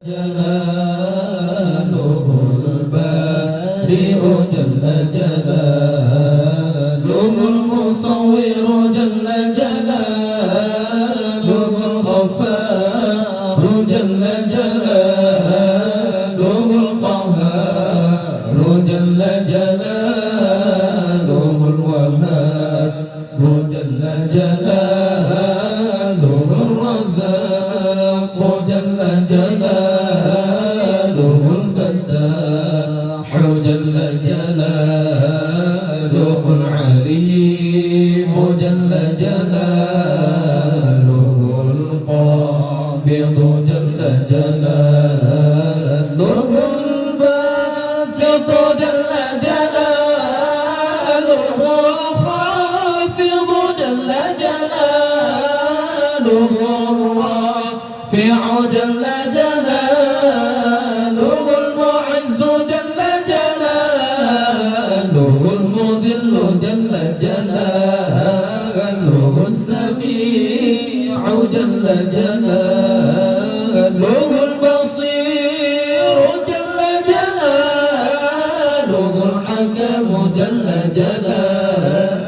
جلاله البارئ جل جلاله المصور جل جلاله الغفار جل جلاله القهار جل جلاله الوهاب جل جلاله الرزاق جل جلاله الفتاح جل جلاله العليم جل جلاله القابض جل جلاله الباسط جل جلاله الخافض جل جلاله الرافع جل جلاله المعز جل جلاله المذل جل جلاله السميع جل جلاله البصير جل جلاله الحكم جل جلاله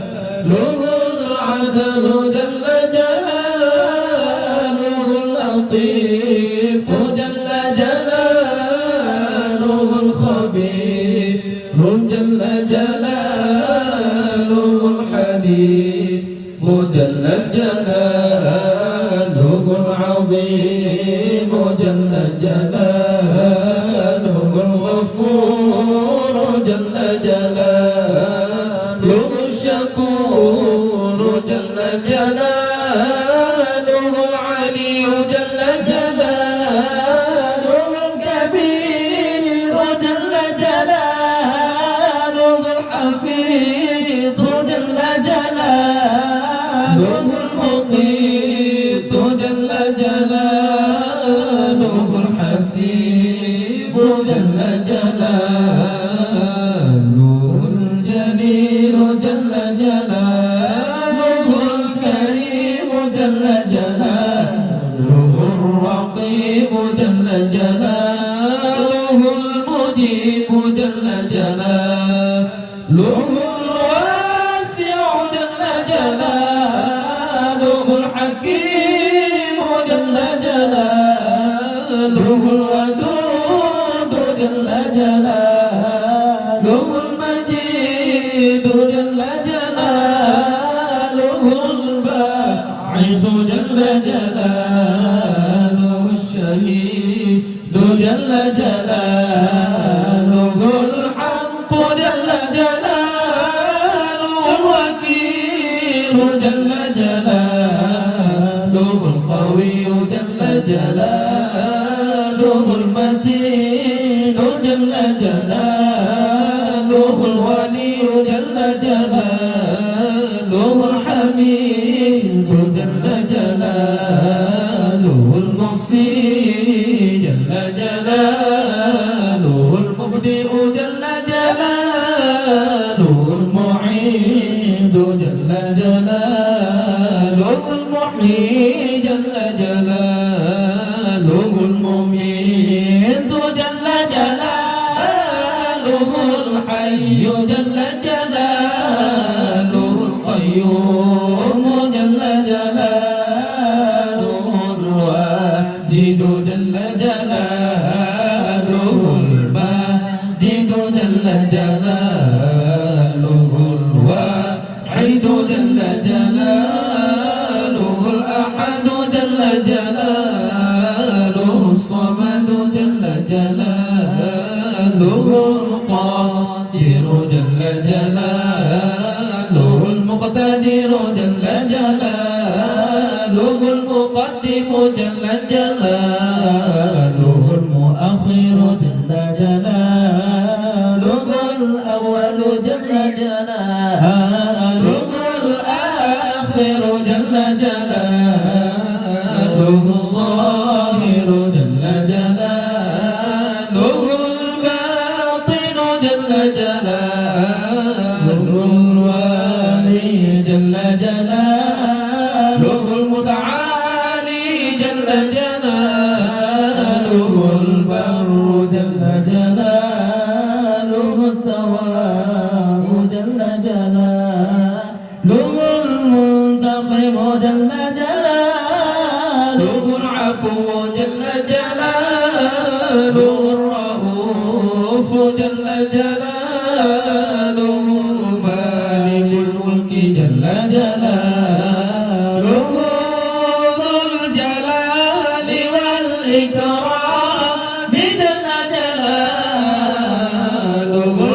العدل جل جلاله اللطيف جل جلاله الخبير جل جلاله الحليم جل جلاله العظيم جل جلاله الغفور جل جلاله الشكور جل جلاله العلي جل جلاله الكبير جل جلاله الحفيظ جل جلاله المقيت جل جلاله الحسيب جل جلاله الجليل جل جلاله الكريم جل جلاله الرقيب جل جلاله المجيب جل جلاله الواسع جل جلاله الحكيم جل جلاله الودود جل جلاله المجيد جل جلاله الباعث جل جلاله الشهيد جل جلاله الحق جل جلاله الوكيل جل جلاله القوي جل جلاله المتين جل جلاله الولي جل جلاله الحميد جل جلاله المحصي جل جلاله المبدئ جل جلاله المعيد جل جلاله المحيي جل جلاله المميت جل جلاله الحي جل جلاله القيوم جل جلاله الواجد جل جلاله الماجد جل جلاله الواحد جل جلاله الأحد جل جلاله الصمد جل جلاله القادر جل الرؤوف جل جلاله مالك الملك جل جلاله ذو الجلال والإكرام جل جلاله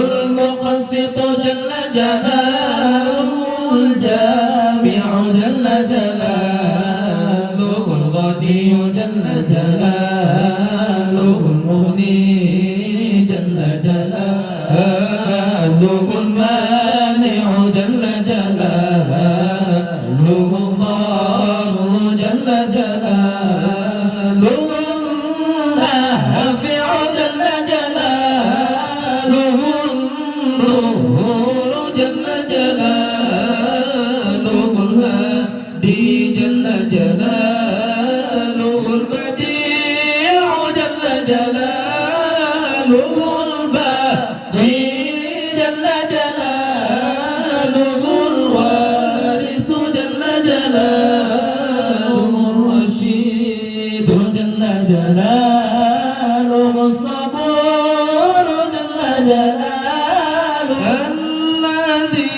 المقسط جل جلاله الجامع جل جلاله الغني جل جلاله المغني جل جلاله المانع جل جلاله الضار جل جلاله النافع جل جلاله النور جل جلاله الهادي جل جلاله البديع جل جلاله الباقي جل جلاله الوارث جل جلاله الرشيد جل جلاله الصبور جل جلاله الذي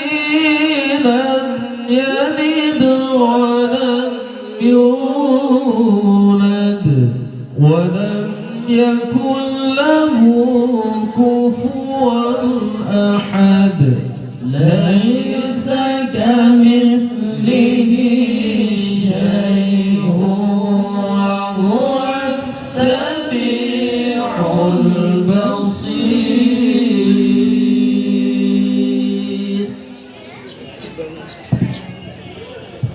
لم يلد ولم يولد ولم يكن له كفوا أحد ليس كمثله شيء وهو السميع البصير.